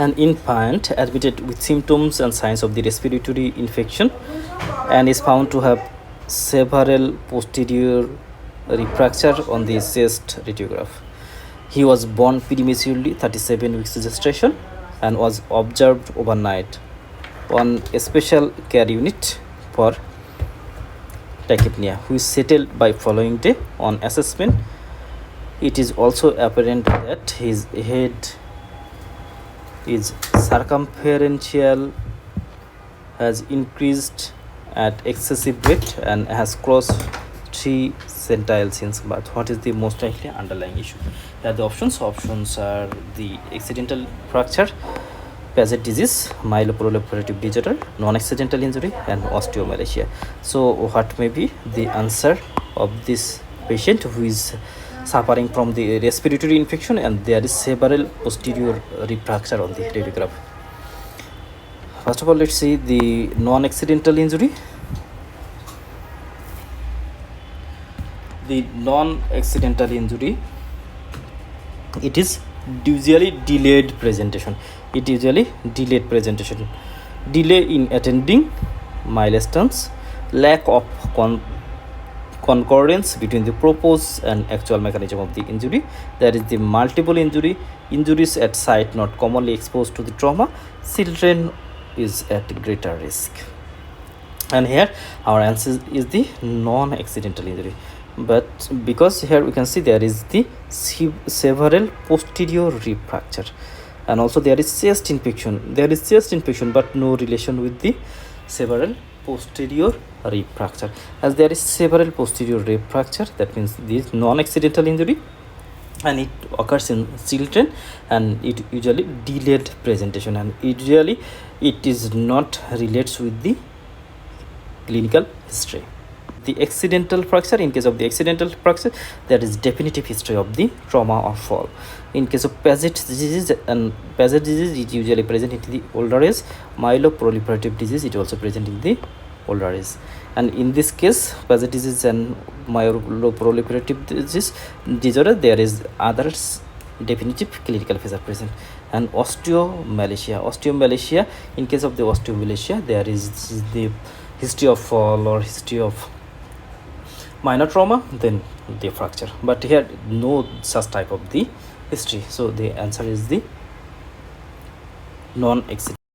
An infant admitted with symptoms and signs of the respiratory infection and is found to have several posterior fracture on the chest radiograph. He was born prematurely, 37 weeks gestation, and was observed overnight on a special care unit for tachypnea, which settled by following day. On assessment, it is also apparent that his head is circumferential, has increased at excessive rate, and has crossed 3 centiles since birth. What is the most likely underlying issue? Here the options are the accidental fracture, Paget disease, myeloproliferative disorder, non-accidental injury, and osteomalacia. So what may be the answer of this patient who is suffering from the respiratory infection and there is several posterior fracture on the radiograph? First of all, let's see the non-accidental injury. The non-accidental injury, it is usually delayed presentation. Delay in attending milestones, lack of concordance between the proposed and actual mechanism of the injury. There is the multiple injuries at site not commonly exposed to the trauma. Children is at greater risk. And here our answer is the non-accidental injury. But because here we can see there is the several posterior rib fracture, and also there is chest infection. But no relation with the several posterior rib fracture. As there is several posterior rib fracture, that means this non-accidental injury, and it occurs in children, and it usually delayed presentation, and usually it is not relates with the clinical history. The accidental fracture, in case of the accidental fracture, there is definitive history of the trauma or fall. In case of Paget disease, it usually present in the older age. Myeloproliferative disease, it also present in the older age. And in this case, Paget disease and myeloproliferative disease disorder, there is others definitive clinical feature present. And osteomalacia, in case of the osteomalacia, there is the history of fall or history of minor trauma, then the fracture. But here no such type of the history, so the answer is the non-accidental.